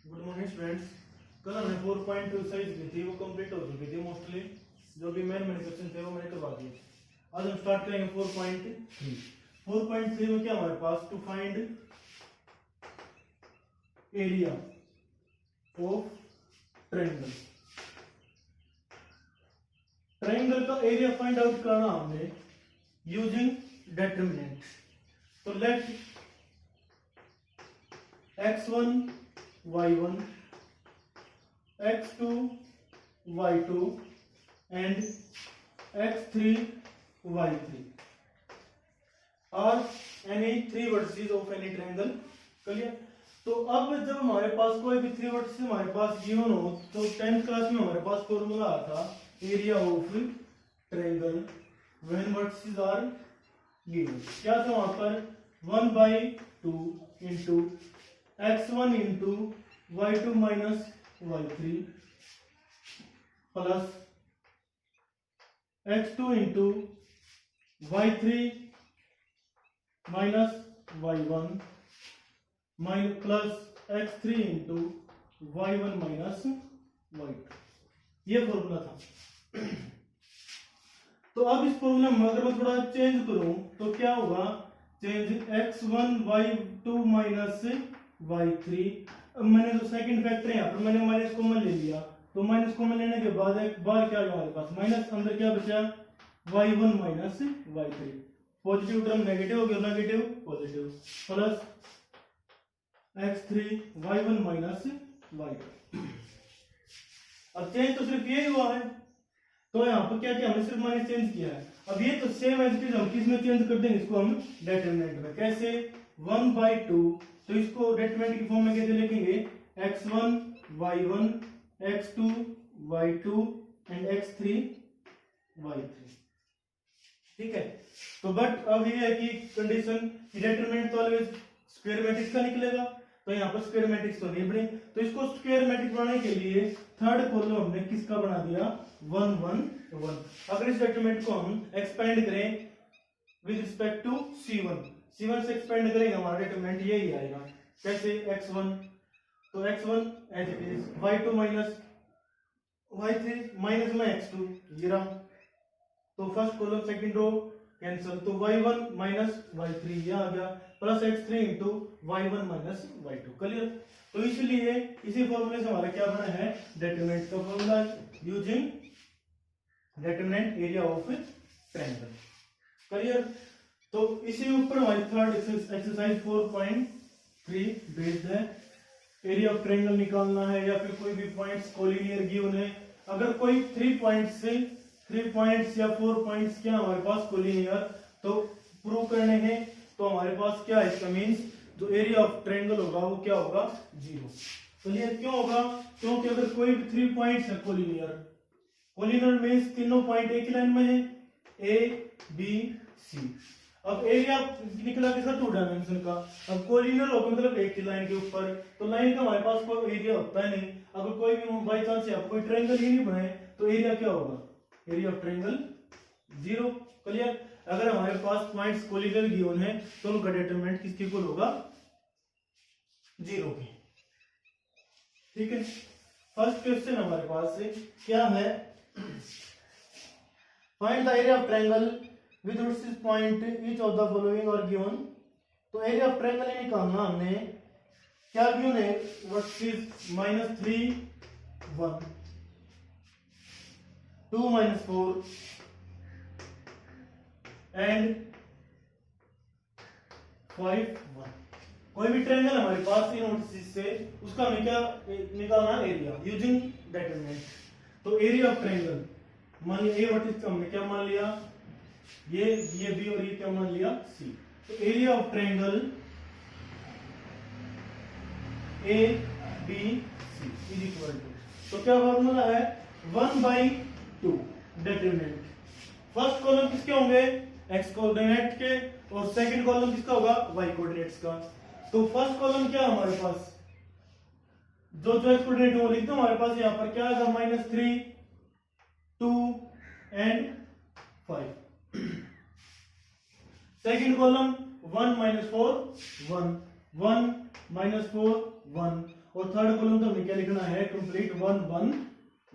Good morning students. कल हमने 4.2 exercise की थी, वो कंप्लीट हो चुकी थी मोस्टली। जो भी मेन क्वेश्चन थे वो मैंने करवा दिए। आज हम स्टार्ट करेंगे 4.3। 4.3 में क्या हमारे पास to find area of triangle. Triangle का एरिया फाइंड आउट करना हमने यूजिंग डिटरमिनेंट। तो let x1 y1 x2 y2 and x3 y3 are any three vertices of any triangle। Clear. तो अब जब हमारे पास कोई भी थ्री वर्टिसेस हमारे पास गिवन हो तो 10th क्लास में हमारे पास फॉर्मूला आया था area of triangle when vertices are given. क्या था वहां पर 1/2 into x1 into y2 minus y3 plus x2 into y3 minus y1 plus x3 into y1 minus y2। ये फॉर्मूला था। तो अब इस फॉर्मूला में अगर मैं थोड़ा चेंज करूं तो क्या होगा, change x1 y2 minus y3। अब मैंने जो सेकंड फैक्टर है यहाँ पर मैंने माइनस कॉमन ले लिया, तो माइनस कॉमन लेने के बाद एक बार क्या हमारे पास माइनस, अंदर क्या बचा y1 minus y3। Positive term negative हो गया, negative positive plus x3 y1 minus y2। अब चेंज तो सिर्फ ये हुआ है, तो यहाँ पर क्या किया हमने, सिर्फ माइनस चेंज किया है। अब ये तो सेम एज इट इज हम किस में चेंज कर देंगे, इसको हम डिटरमिनेंट में। कैसे 1/2, तो इसको डिटरमिनेंट की फॉर्म में कैसे लिखेंगे, x1 y1 x2 y2 and x3 y3। ठीक है। तो बट अब ये है कि कंडीशन डिटरमिनेंट तो ऑलवेज स्क्वायर मैट्रिक्स का निकलेगा, तो यहाँ पर स्क्वायर मैट्रिक्स तो नहीं बने। तो इसको स्क्वायर मैट्रिक्स बनाने के लिए थर्ड कॉलम हमने किसका बना दिया, 1 1 1। अगर इस डिटरमिनेंट को हम एक्सपेंड करें विद रिस्पेक्ट टू C1 से एक्सपेंड करेंगे हमारा डिटरमिनेंट यही आएगा। कैसे x1, तो x1 as it is y2 minus y3 minus में x2 ये रहा, तो first column second row cancel, तो y1 माइनस y3 ये आ गया plus x3 into y1 minus y2। Clear. तो इसलिए इसी फॉर्मूले से हमारा क्या बना है, डिटरमिनेंट का formula using determinant area of triangle. Clear. तो इसी ऊपर हमारी थर्ड एक्सरसाइज 4.3 बेस्ड है। एरिया ऑफ ट्रायंगल निकालना है या फिर कोई भी पॉइंट्स कोलिनियर गिवन है। अगर कोई 3 पॉइंट्स या 4 पॉइंट्स क्या हमारे पास कोलिनियर तो प्रूव करने हैं, तो हमारे पास क्या है, इसका मींस जो एरिया ऑफ ट्रायंगल होगा वो क्या होगा, 0। तो ये क्यों होगा, क्योंकि अगर कोई भी 3 पॉइंट्स है कोलिनियर मींस तीनों पॉइंट एक ही लाइन में है, ए बी सी। अब एरिया निकला किसका, 2 डायमेंशन का। अब कोलिनियर होगा मतलब एक ही लाइन के ऊपर, तो लाइन का हमारे पास कोई एरिया होता है नहीं। अगर कोई भी बाई चांस या कोई ट्रायंगल ही नहीं बने तो एरिया क्या होगा, एरिया ऑफ ट्रायंगल 0। क्लियर। अगर हमारे पास पॉइंट्स कोलिनियर गिवन है तो उनका डिटरमिनेंट किसके इक्वल होगा, 0 के। ठीक है। फर्स्ट क्वेश्चन हमारे पास से क्या है, find the area of triangle with vertices point each of the following और गिवन। तो एरिया ऑफ ट्रायंगल ही निकालना हमने, क्या गिवन है, वर्टिस -3 1 2 -4 एंड 5 1। कोई भी ट्रायंगल हमारे पास इन वर्टिसेस से, उसका हमें क्या निकालना, एरिया यूजिंग डिटरमिनेंट। तो एरिया ऑफ ट्रायंगल, मान लिया ए वर्टिस का हमने क्या मान लिया, ये बी और ये क्या मान लिया, सी। तो area of triangle A B C is equal to, तो क्या फॉर्मूला है, 1/2 डिटरमिनेंट। फर्स्ट कॉलम किसके होंगे, एक्स कोऑर्डिनेट के, और सेकंड कॉलम किसका होगा, वाई कोऑर्डिनेट्स का। तो फर्स्ट कॉलम क्या हमारे पास, जो एक्स कोऑर्डिनेट वो लिख दो, हमारे पास यहाँ पर क्या आएगा, -3 2 एंड 5। सेकंड कॉलम 1 -4 1 1 माइनस 4 1, और थर्ड कॉलम तो हमें क्या लिखना है, कंप्लीट 1 1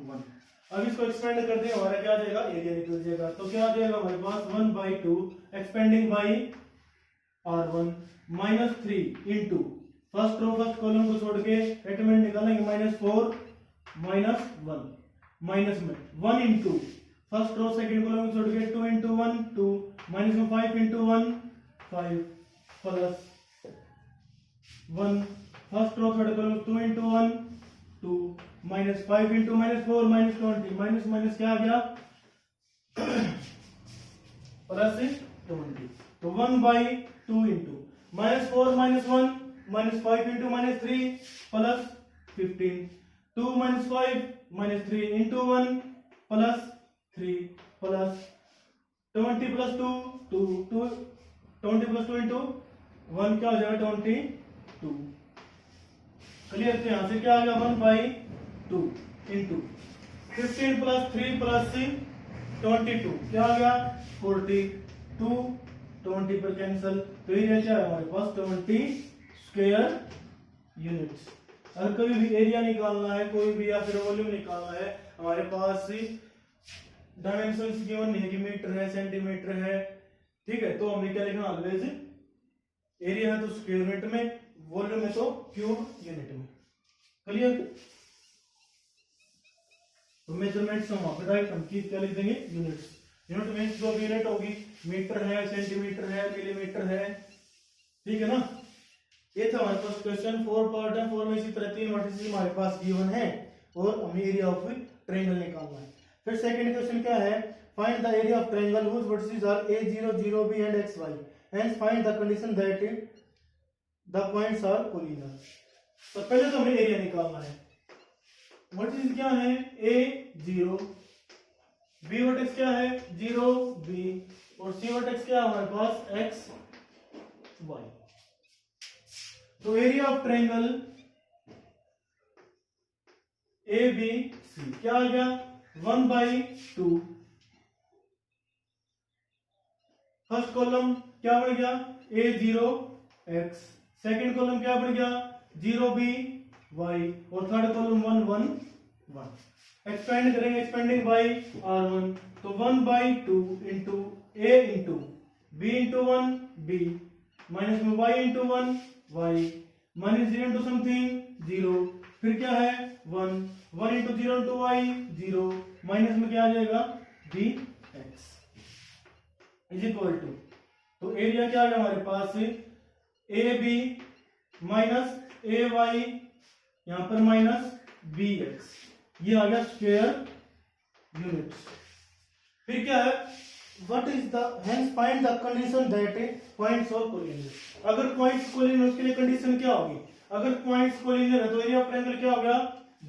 1। अब इसको एक्सपेंड करते हैं, हमारा क्या आ जाएगा, एरिया निकल जाएगा। तो क्या आ जाएगा हमारे पास 1/2 expanding by R1 minus 3 into first row first column को छोड़ के एटमेंट निकालेंगे, -4 -1 माइनस में 1 into first row second column को छोड़ के 2 इंटू 1 2 माइनस में 5 into 1 5 plus 1 first row third column 2 into 1 2 minus 5 into -4 -20 minus minus क्या आ गया प्लस 20। तो 1/2 into -4 -1 -5 into -3 plus 15 2 -5 -3 into 1 plus 3 plus 20 plus 2 2 2 20 plus 2 into 1 क्या हो जाएगा 22। क्लियर। तो यहां से क्या आ गया 1/2 इंटू 15 प्लस 3 प्लस 22 क्या आ गया 42। 20 पर कैंसल, तो ये क्या है हमारे पास 20 स्क्वायर यूनिट्स। अगर कभी भी एरिया निकालना है कोई भी या फिर वॉल्यूम निकालना है, हमारे पास डायमेंशंस गिवन नहीं है कि मीटर है सेंटीमीटर है, ठीक है, तो हमें क्या लिखना ऑलवेज एरिया है तो स्क्वायर यूनिट में, वॉल्यूम है तो क्यूब यूनिट में। क्लियर। तो मेजरमेंट्स हम वहां पे राइट हम की क्या लिख देंगे यूनिट्स। यूनिट मीन्स जो यूनिट होगी मीटर है सेंटीमीटर है मिलीमीटर है, ठीक है ना। ये था हमारे पास क्वेश्चन 4 पार्ट है, 4 में इसी तरह 3 वर्टिसेस हमारे पास गिवन है और हमें एरिया ऑफ ट्रायंगल निकालना है। फिर सेकंड क्वेश्चन क्या है, find the area of triangle whose vertices are a0 0 b and xy and find the condition that the points are collinear. तो पहले तो हमें एरिया निकालना है। वर्टिसेस क्या है a0, b वर्टेक्स क्या है 0 b और c वर्टेक्स क्या है हमारे पास x y। तो एरिया ऑफ ट्रायंगल ABC क्या आ गया 1/2। फर्स्ट कॉलम क्या बन गया a0x, सेकंड कॉलम क्या बन गया 0b y और थर्ड कॉलम 1 1 1। एक्सपेंड करेंगे एक्सपेंडिंग बाई R1, तो 1/2 into a into b into 1 b minus में y into 1 y minus 0 into something 0, फिर क्या है 1 1 इंटू 0 इंटू y 0 माइनस में क्या आ जाएगा bx इज इक्वल टू, तो एरिया क्या आ गया हमारे पास ab माइनस ay यहां पर माइनस bx, ये आ गया स्क्वायर यूनिट्स। फिर क्या है what is the hence find the condition that points are collinear. अगर पॉइंट्स कोलिनियर उसके लिए कंडीशन क्या होगी, अगर पॉइंट्स कोलिनियर है तो एरिया ऑफ ट्रायंगल क्या हो गया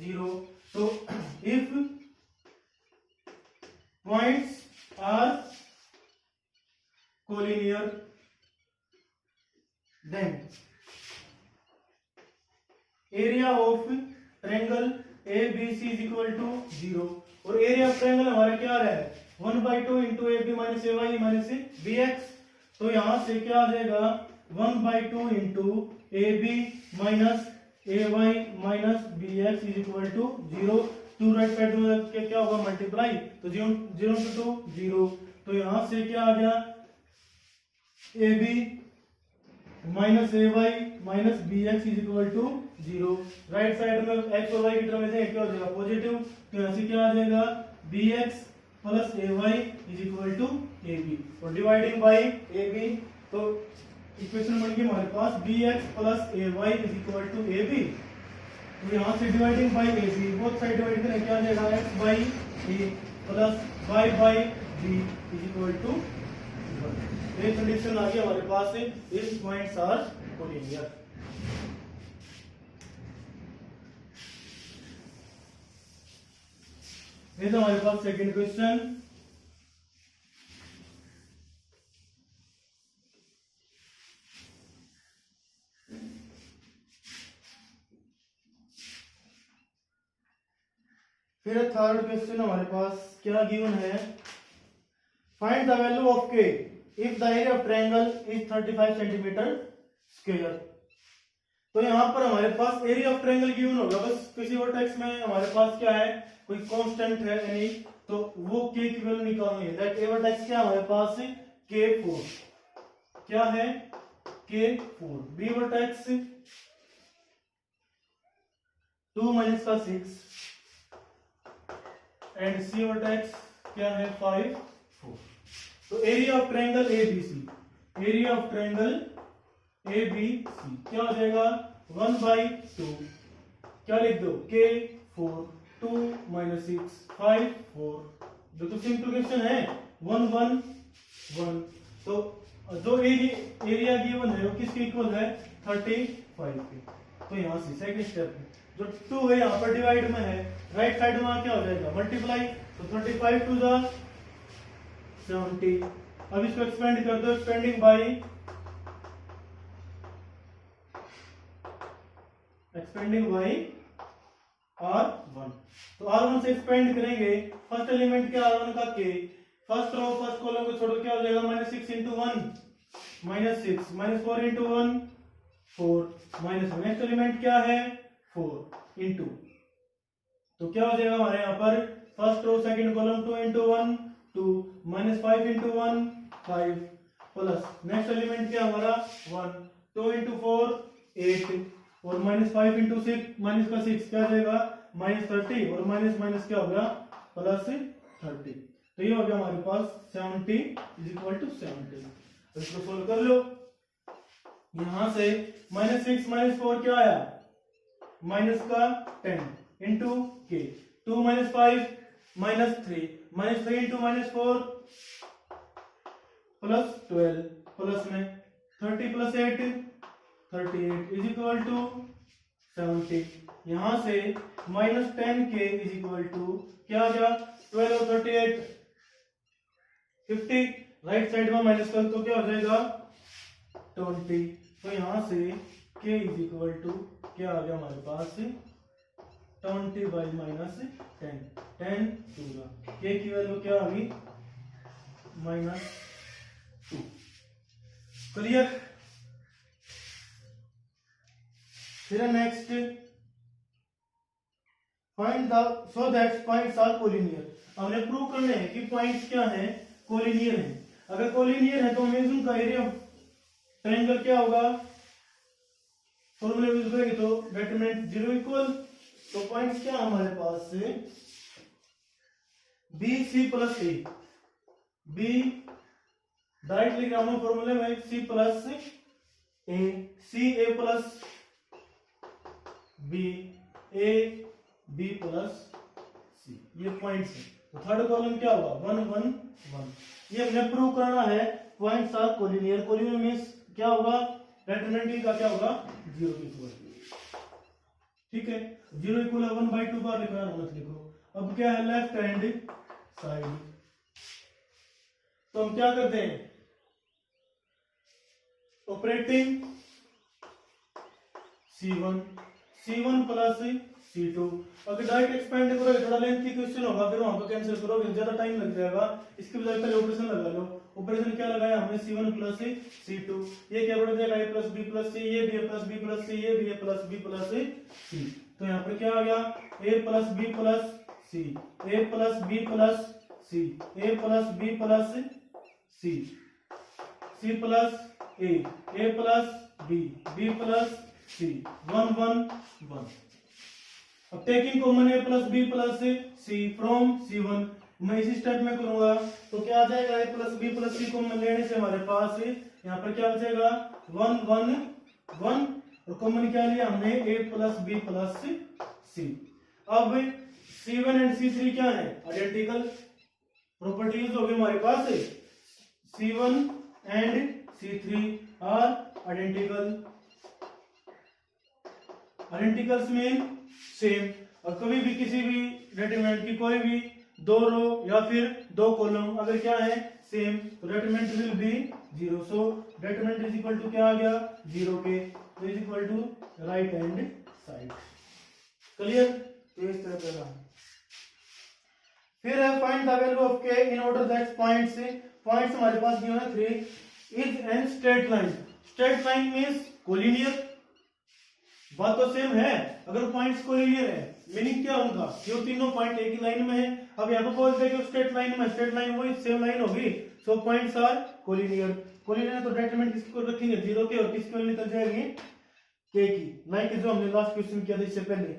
0। तो if points are collinear then area of triangle ABC is equal to 0 और एरिया ऑफ ट्रायंगल हमारा क्या आ रहा है 1/2 into AB minus ay minus bx। तो यहां से क्या आ जाएगा 1/2 into AB minus ay minus bx is equal to 0। To right side में क्या होगा मल्टीप्लाई, तो 0 0 टू 0, तो यहां से क्या आ गया AB minus ay minus bx is equal to 0। Right side में x और y की टर्म में क्या हो जाएगा पॉजिटिव, तो यहां से क्या आ जाएगा bx plus ay is equal to ab और डिवाइडिंग बाय ab, तो इक्वेशन बन गई हमारे पास bx plus ay is equal to ab। तो यहां से dividing by ab both side divide करें क्या आ जाएगा x by a plus y by b is equal to 1। ये कंडीशन आ गई हमारे पास इस पॉइंट्स आर कोलिनियर। ये तो हमारे पास सेकंड क्वेश्चन। फिर थर्ड क्वेश्चन हमारे पास क्या गिवन है, find the value of k if the area of triangle is 35 centimetre square. तो यहाँ पर हमारे पास एरिया ऑफ ट्रायंगल गिवन होगा, बस किसी वर्टेक्स में हमारे पास क्या है, कोई कांस्टेंट है यानी, तो वो के इक्वल निकालनी है। दैट ए वर्टेक्स क्या हमारे पास K4, क्या है K4। बी वर्टेक्स 2 माइनस का 6 एंड सी वर्टेक्स क्या है 5 4। तो area of triangle ABC, area of triangle ABC क्या हो जाएगा 1/2, क्या लिख दो K4 2 माइनस 6 5 4, जो तो सिंप्लीफिकेशन है 1 1 1। तो जो एरिया गिवन है वो किसके इक्वल है 35 के। तो यहाँ से सेकंड स्टेप है, जो 2 है यहाँ पर डिवाइड में है, राइट साइड में क्या हो जाएगा मल्टीप्लाई, तो 35 टू द 70। अब इसको एक्सपेंड कर दो, एक्सपेंडिंग बाई R1। तो R1 से एक्सपेंड करेंगे, फर्स्ट एलिमेंट क्या R1 का K, first row first column को छोड़ो क्या हो जाएगा -6 into 1 -6 -4 into 1 4 -1। नेक्स्ट एलिमेंट क्या है 4 into, तो क्या हो जाएगा हमारे यहाँ पर first row second column 2 into 1 2 -5 into 1 5 plus next element क्या हमारा 1 2 into 4 8 और -5 into 6 माइनस का 6 क्या जाएगा -30 और माइनस क्या होगा +30। तो ये हो गया हमारे पास 70 = 70। तो इसको सोल्व कर लो। यहां से -6 -4 क्या आया माइनस का 10 into K 2 - 5 -3 -3 into -4 +12 प्लस में 30 + 8 38 = 70। यहां से -10K क्या आ गया 12 और 38 50, राइट साइड में माइनस कर तो क्या हो जाएगा 20। तो यहां से K क्या आ गया हमारे पास 20 by -10 10 2 K की वैल्यू क्या आ गई -2। क्लियर। फिर next find the so that points are collinear. हमने प्रूव करने हैं कि पॉइंट्स क्या हैं कोलिनियर हैं। अगर कोलिनियर है तो हमें का एरिया ऑफ ट्रायंगल क्या होगा, फॉर्मूला यूज करेंगे तो डिटरमिनेंट 0 इक्वल। तो पॉइंट्स क्या हमारे पास से BC + A, B directly grammar फॉर्मूले में C + A C A + B A B + C, ये पॉइंट्स है। तो थर्ड कॉलम क्या होगा 1 1 1। ये हमने प्रूव करना है points are collinear. Collinear means क्या होगा डिटरमिनेंट का क्या होगा 0 इक्वल। ठीक है 0 इक्वल 1/2 बार लिखना मत लिखो। अब क्या है लेफ्ट हैंड साइड, तो हम क्या करते हैं ऑपरेटिंग C1 + C2। अगर डायरेक्ट एक्सपेंड करोगे थोड़ा लेंथी क्वेश्चन होगा, फिर वहां पर कैंसिल करोगे ज्यादा टाइम लग जाएगा। इसके बजाय पहले ऑपरेशन लगा लो। ऑपरेशन क्या लगाया हमने C1 + C2, ये क्या बढ़ जाएगा A + B + C, ये भी A + B + C, ये भी A + B + C। तो यहाँ पर क्या आ गया A + B + C A + B + C A + B + C C + A + B B + C 1 1 1। अब taking common A + B + C from C1 मैं इसी स्टेप में करूंगा। तो क्या आ जाएगा A + B + C कॉमन लेने से हमारे पास यहाँ पर क्या बचेगा 1 1 1 और कॉमन क्या लिया हमने A + B + C। अब C1 एंड C3 क्या है आइडेंटिकल, प्रॉपर्टीज हो गई हमारे पास C1 and C3 are identical. Identicals mean same. और कभी भी किसी भी डिटरमिनेंट की कोई भी 2 रो या फिर 2 कॉलम अगर क्या है सेम तो determinant will be 0। So determinant = क्या आ गया 0 के, तो = राइट हैंड साइड। क्लियर। तो इस तरह का फिर है find the value of K in order that points हमारे पास गिवन है 3 is an straight line. Straight line means collinear बात तो सेम है, अगर पॉइंट्स कोलिनियर है मीनिंग क्या उनका, ये तीनों पॉइंट एक ही लाइन में है। अब यहाँ पर बोलते हैं कि स्ट्रेट लाइन में, स्ट्रेट लाइन वही सेम लाइन होगी, सो पॉइंट्स आर कोलिनियर। कोलिनियर तो डिटरमिनेंट किसकी को रखेंगे, जीरो के, और किसकी वैल्यू निकल जाएगी, के की, लाइक जो हमने लास्ट क्वेश्चन किया था इससे पहले।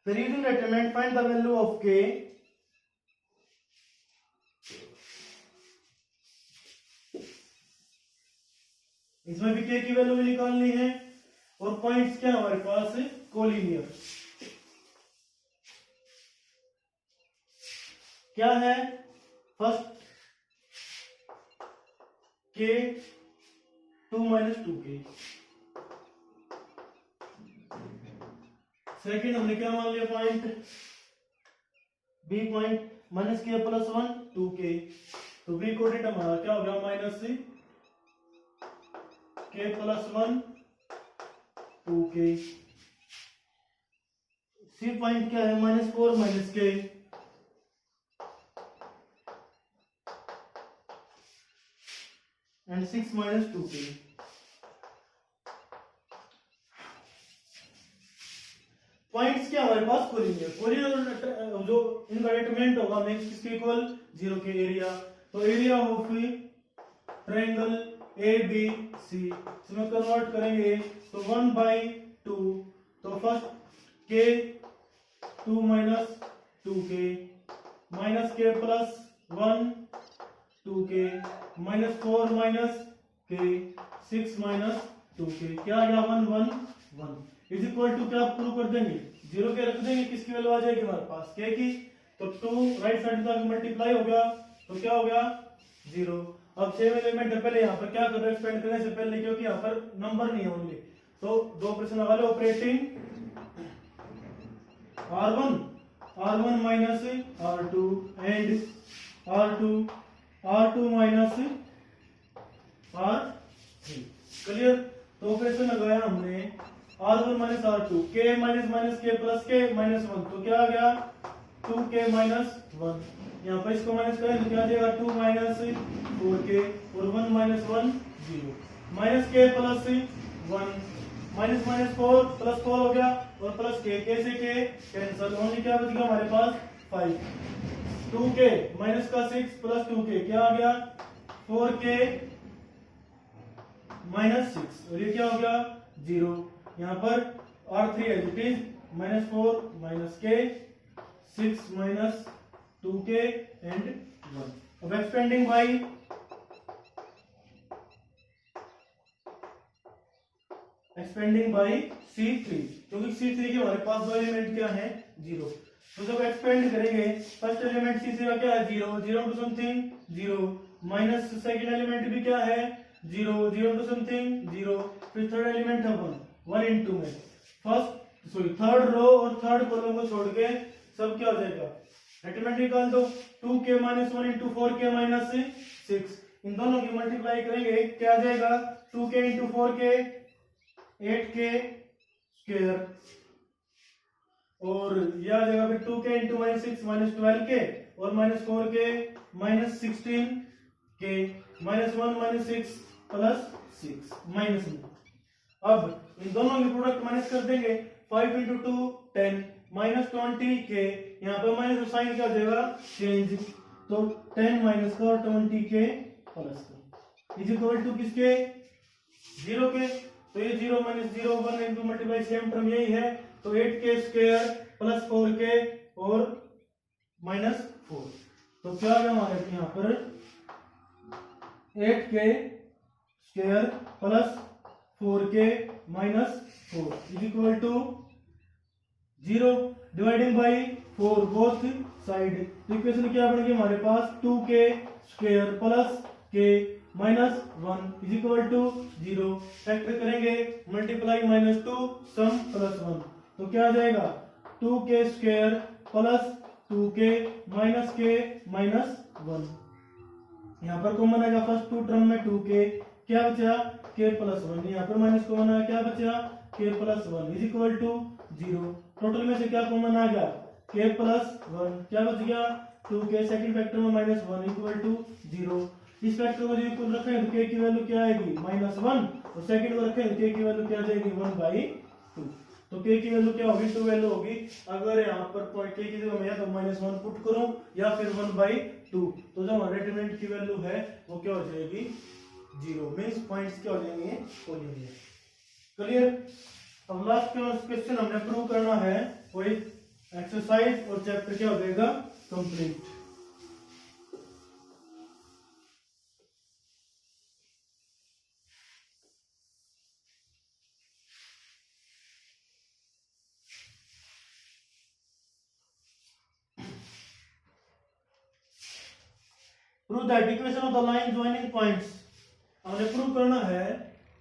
फिर using determinant find the value of के, इसमें भी के की वैल्यू भी निकालनी है, और पॉइंट्स क्या हमारे पास कोलिनियर। क्या है, first k 2 minus 2k, second हमने क्या मान लिया पॉइंट, बी पॉइंट माइनस के प्लस 1 2k, तो बी कोऑर्डिनेट हमारा क्या हो गया, माइनस के प्लस 1 2k। सी पॉइंट क्या है, माइनस 4 माइनस के, एंड 6 माइनस 2k। पॉइंट्स क्या हमारे पास कोलिनियर, कोलिनियर जो इनका डिटरमिनेंट होगा मींस किसके इक्वल, 0 के एरिया। तो area of triangle A B C इसमें कन्वर्ट करेंगे तो 1/2, तो first k 2 minus 2k minus के plus 1 2k minus 4 minus k 6 minus 2k, क्या आ गया 1 1 1 इज इक्वल टू, क्या प्रूव कर देंगे, 0 के रख देंगे, किसकी वैल्यू आ जाएगी हमारे पास, के की। तो 2 राइट साइड तक मल्टीप्लाई हो गया, तो क्या हो गया 0। अब सेम एलिमेंट है, पहले यहाँ पर क्या कर रहे हैं, एक्सपेंड करने से पहले, क्योंकि यहाँ पर नंबर नहीं होंगे, तो दो ऑपरेशन लगा लो, operating r1 minus r2 and r2 minus r3, clear. तो ऑपरेशन लगाया हमने r1 minus r2, k minus minus के प्लस के माइनस 1, तो क्या आ गया 2k माइनस 1, यहाँ पर इसको माइनस करें तो क्या आ जाएगा 2 माइनस 4k, और 1 माइनस 1 0, माइनस के प्लस 1 माइनस माइनस 4 प्लस 4 हो गया, और प्लस के से के कैंसिल, ओनली क्या बच गया हमारे पास 5, 2k माइनस का 6 प्लस 2k क्या आ गया 4k माइनस 6, और ये क्या हो गया 0। यहाँ पर r3 as it is minus 4 minus k 6 minus 2k and 1। अब एक्सपेंडिंग बाई C3, क्योंकि C3 के हमारे पास दो एलिमेंट क्या है 0, तो जब एक्सपेंड करेंगे फर्स्ट एलिमेंट C3 का क्या है 0 0 to something 0, minus second element भी क्या है 0 0 टू समथिंग 0, फिर थर्ड एलिमेंट है 1 इनटू में थर्ड रो और थर्ड कॉलम को छोड़ के सब क्या हो जाएगा, डिटरमिनेंट निकाल दो, 2k minus 1 into 4k minus 6, इन दोनों की मल्टीप्लाई करेंगे क्या आ जाएगा 2k into 4k 8k square, और यह आ जाएगा फिर 2k into minus 6 minus 12k, और minus 4k minus 16k minus 1 minus 6 plus 6 minus में। अब इन दोनों की प्रोडक्ट माइनस कर देंगे, 5 इंटू 2 10 माइनस 20k, यहाँ पर माइनस साइन क्या हो जाएगा चेंज, तो 10 माइनस का 20k प्लस का इज इक्वल टू किसके 0 के, तो ये 0 minus 0 1 into multiply same term यही है, तो 8k स्क्वायर प्लस 4k और माइनस 4, तो क्या आ गया हमारे यहाँ पर 8k square plus 4k minus 4 is equal to 0, dividing by 4 both side, तो इक्वेशन क्या बन गई हमारे पास 2k square plus k minus 1 is equal to 0, factor करेंगे मल्टीप्लाई माइनस 2 सम प्लस 1, तो क्या आ जाएगा 2k square plus 2k minus k minus 1, यहाँ पर कॉमन आएगा फर्स्ट टू टर्म में 2k, क्या बचा k प्लस 1, यहाँ पर माइनस कॉमन आया क्या बचा k plus 1 is equal to 0, total में से क्या कॉमन आ गया k प्लस 1, क्या बच गया 2k, सेकंड फैक्टर में माइनस 1 इक्वल टू 0, इस फैक्टर को जो इक्वल रखें तो k की वैल्यू क्या आएगी -1, तो सेकंड को रखेंगे, के की वैल्यू क्या आ जाएगी 1/2। तो के की वैल्यू क्या होगी, 2 वैल्यू होगी। अगर यहाँ पर पॉइंट के की जगह मैं या तो -1 पुट करूं या फिर 1/2, तो जो हमारे डिटरमिनेंट की वैल्यू है वो क्या हो जाएगी 0। मींस पॉइंट्स क्या हो जाएंगे, हो जाएंगे। क्लियर। अब लास्ट क्वेश्चन हमने प्रूव करना है, कोई एक्सरसाइज और चैप्टर क्या हो जाएगा complete. Prove that equation of the line joining points. हमने प्रूव करना है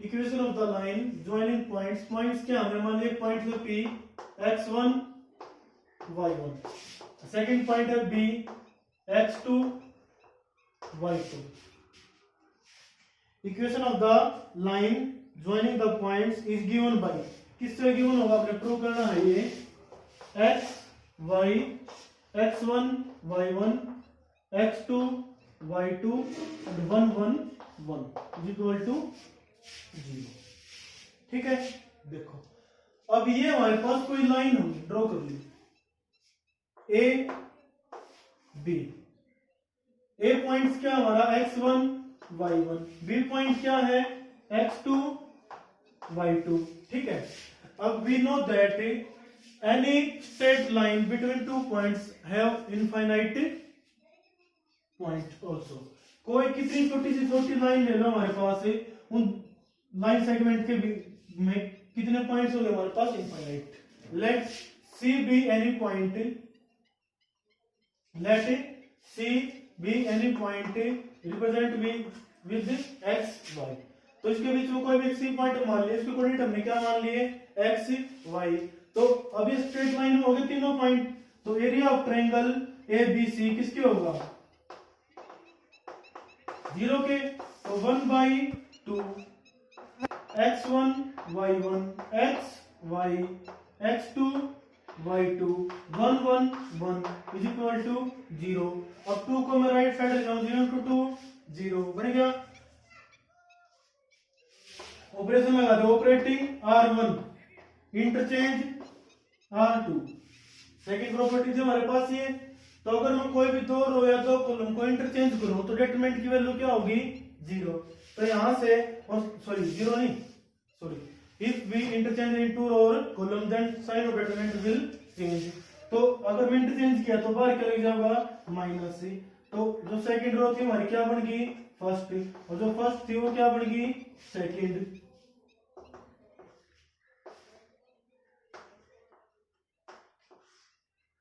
equation of the line joining points. Points क्या हमें मान लिया, पॉइंट है P x1 y1, second point है B x2 y2। Equation of the line joining the points is given by, किससे गिवन होगा, आपने प्रूव करना है ये x y x1 y1 x2 y2 and 1 1 1 is equal to 0। ठीक है। देखो अब ये हमारे पास कोई लाइन होगी, ड्रॉ कर ली ए बी। ए पॉइंट्स क्या हमारा x1 y1, बी पॉइंट क्या है x2 y2। ठीक है। अब we know that any straight line between two points have infinite point also. कोई कितनी छोटी सी छोटी लाइन ले लो हमारे पास है, उन लाइन सेगमेंट के में कितने पॉइंट्स हो गए हमारे पास, infinite. Let C be any point, let C be any point represent be with X Y. तो इसके बीच में कोई भी एक सी पॉइंट मान लिया, इसके कोऑर्डिनेट हमने क्या मान लिए एक्स वाई। तो अब ये स्ट्रेट लाइन में हो गए तीनों पॉइंट, तो area of triangle A B C किसके होगा 0 के। तो 1/2 x1 y1 x y x2 y2 1 1 1 is equal to 0। अब 2 को मैं राइट साइड ले जाऊं, 0 to 2 0 बन गया। ऑपरेशन लगा दो, operating R1 interchange R2। Second property जो हमारे पास ये, तो अगर मैं कोई भी दो रो या दो कॉलम को इंटरचेंज करूं तो डिटरमिनेंट की वैल्यू क्या होगी 0। तो यहां से, सॉरी 0 नहीं, sorry, if we interchange in two row और column then sign of determinant will change. तो अगर मैं इंटरचेंज किया तो बाहर क्या लग जाएगा माइनस। तो जो सेकंड रो थी हमारी क्या बन गई फर्स्ट, और जो फर्स्ट थी वो क्या बन गई सेकंड।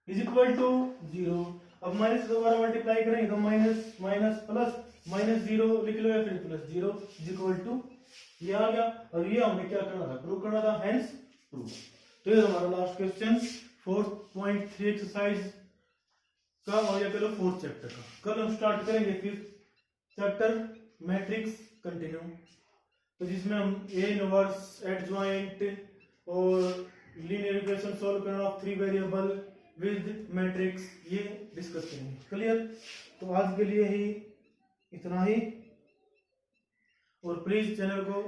Is equal to 0। अब माइनस से दोबारा मल्टीप्लाई करेंगे तो माइनस माइनस प्लस -0 लिख लो या फिर +0 इज इक्वल टू ये आ गया। और ये हमने क्या करना था, प्रूव करना था, हेंस प्रूव। तो ये हमारा लास्ट क्वेश्चन 4.3 एक्सरसाइज का और या कह लो 4th चैप्टर का। कल हम स्टार्ट करेंगे 5th चैप्टर मैट्रिक्स कंटिन्यू, तो जिसमें हम ए इनवर्स एडजॉइंट और लीनियर इक्वेशन सॉल्व करना ऑफ 3 वेरिएबल विद मैट्रिक्स ये डिस्कस करेंगे। क्लियर। तो आज के लिए ही इतना ही, और प्लीज चैनल को